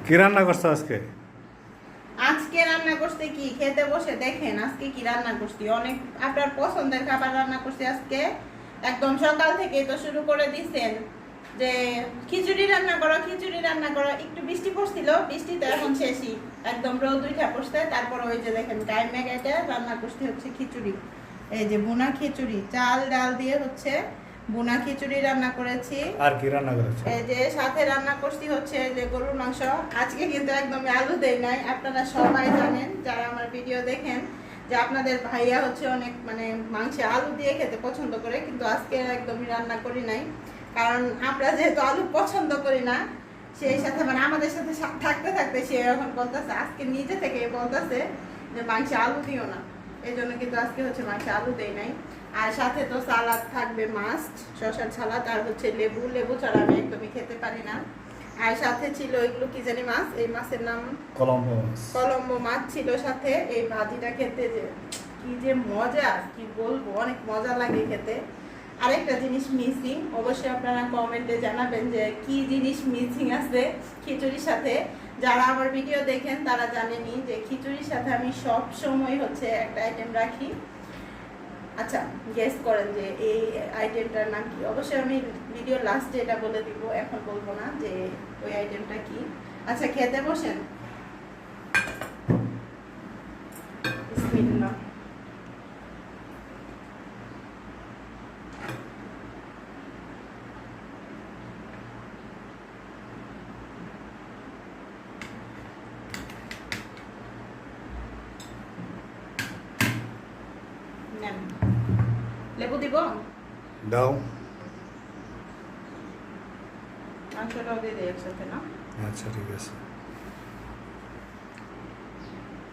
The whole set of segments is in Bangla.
কি রান্না করছো আজকে? আজকে রান্না করতে কি খেতে বসে দেখেন আজকে কি রান্না করছি। অনেক আপনার পছন্দের খাবার রান্না করছি আজকে। একদম সকাল থেকে তো শুরু করে দিছেন যে খিচুড়ি রান্না করো, খিচুড়ি রান্না করো। একটু বৃষ্টি পড়ছিল, বৃষ্টি তো এখন শেষই, একদম রোদ উঠা পড়ছে। তারপর ওই যে দেখেন গায়ে মেঘাটা রান্না করতে হচ্ছে খিচুড়ি। এই যে বুনা খিচুড়ি, চাল ডাল দিয়ে হচ্ছে বুনা খিচুড়ি রান্না করেছি। আর কি রান্না করেছো? এই যে সাথে রান্না করছি হচ্ছে যে গরুর মাংস। আজকে কিন্তু একদমই আলু দেই নাই। আপনারা সবাই জানেন যারা আমার ভিডিও দেখেন যে আপনাদের ভাইয়া হচ্ছে অনেক মানে মাংসে আলু দিয়ে খেতে পছন্দ করে, কিন্তু আজকে একদমই রান্না করি নাই। কারণ আমরা যেহেতু আলু পছন্দ করি না, সেই সাথে মানে আমাদের সাথে থাকতে থাকতে সে এখন বলতেছে, আজকে নিজে থেকে বলতেছে যে মাংসে আলু দিও না। এই জন্য কিন্তু আজকে হচ্ছে মাংসে আলু দেই নাই। আর সাথে তো সালাদ থাকবে, মাস্ট শসার সালাদ, আর হচ্ছে লেবু। লেবু ছাড়া আমি একদমই খেতে পারি না। আর সাথে ছিল এগুলো কি জানি মাছ, এই মাছের নাম কলম্বো মাছ। কলম্বো মাছ ছিল সাথে। এই ভাজিটা খেতে যে কি যে মজা, কি বলবো, অনেক মজা লাগে খেতে। আরেকটা জিনিস মিসিং, অবশ্যই আপনারা কমেন্টে জানাবেন যে কি জিনিস মিসিং আছে খিচুড়ির সাথে। যারা আমার ভিডিও দেখেন তারা জানেনি যে খিচুড়ির সাথে আমি সব সময় হচ্ছে একটা আইটেম রাখি। আচ্ছা, গেস করেন যে এই আইটেমটার নাম কি। অবশ্যই আমি ভিডিও লাস্টে এটা বলে দিব, এখন বলবো না যে ওই আইটেমটা কি। আচ্ছা, খেতে বসেন। বিসমিল্লাহ। নেন। লেবু দিব, দাও। মাংসটাও দিয়ে দিই একসাথে না। আচ্ছা, ঠিক আছে।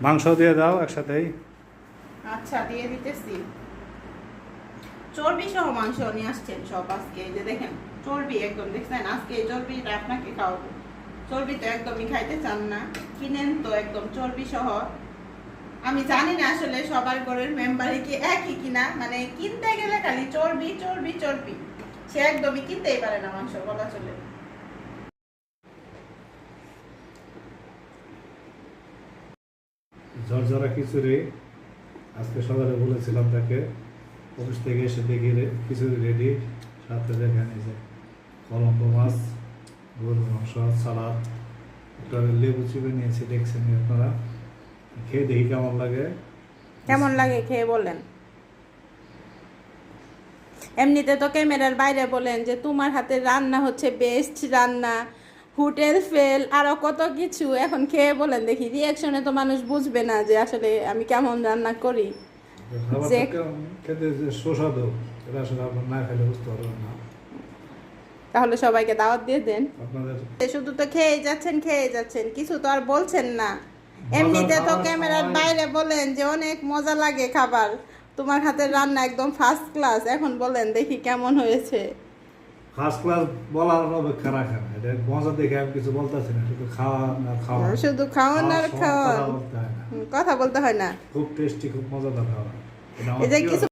মাংস দিয়ে দাও একসাথেই। আচ্ছা, দিয়ে দিতেছি। চর্বি সহ মাংস নিয়ে আসছেন সব আজকে। এই যে দেখেন চর্বি একদম, দেখছেন আজকে এই চর্বিটা আপনাকে খাওয়াবো। চর্বি তো একদমই খাইতে চান না, কিনেন তো একদম চর্বি সহ। আমি জানি না আসলে সবার ঘরের মেম্বারই কি একই কিনা, মানে কিনতে গেলে খালি চর্বি চর্বি চর্বি, সে একদমই কিনতেই পারে না মাংস বলা চলে। ঝরঝরা খিচুড়ি আজকে সকালে বলেছিলাম তাকে, অফিস থেকে এসে দেখি খিচুড়ি রেডি। সাথে দেখেন এই যে কলম্বো মাছ, গরুর মাংস, সালাদ, একটা লেবু চিপে নিয়েছি। দেখছেন আপনারা, খেয়ে দেখি কেমন লাগে। কেমন লাগে খেয়ে বলেন। এমনিতে তো ক্যামেরার বাইরে বলেন যে তোমার হাতের রান্না হচ্ছে বেস্ট রান্না, হোটেল ফেল, আরো কত কিছু। এখন খেয়ে বলেন দেখি, রিয়াকশনে তো মানুষ বুঝবে না যে আসলে আমি কেমন রান্না করি। খাবারটা খেতে যে সুস্বাদু, এটা আসলে আপনার না খেলে বুঝতে পারবেন না। তাহলে সবাইকে দাওয়াত দিয়ে দেন। আপনাদের শুধু তো খেয়ে যাচ্ছেন খেয়ে যাচ্ছেন, কিছু তো আর বলছেন না। এমনিতে তো ক্যামেরার বাইরে বলেন যে অনেক মজা লাগে খাবার, তোমার হাতের রান্না একদম ফার্স্ট ক্লাস। এখন বলেন দেখি কেমন হয়েছে। ফার্স্ট ক্লাস বলার অপেক্ষা রাখেন, এটা মজা দেখে আমি কিছু বলতেছি না, শুধু খাওয়া না খাওয়া, শুধু খাওয়ান আর খাওয়ান, কথা বলতে হয় না। কথা বলতে হয় না। খুব টেস্টি, খুব মজাদার খাবার। এটা আমার এই যে প্রিয় কিছু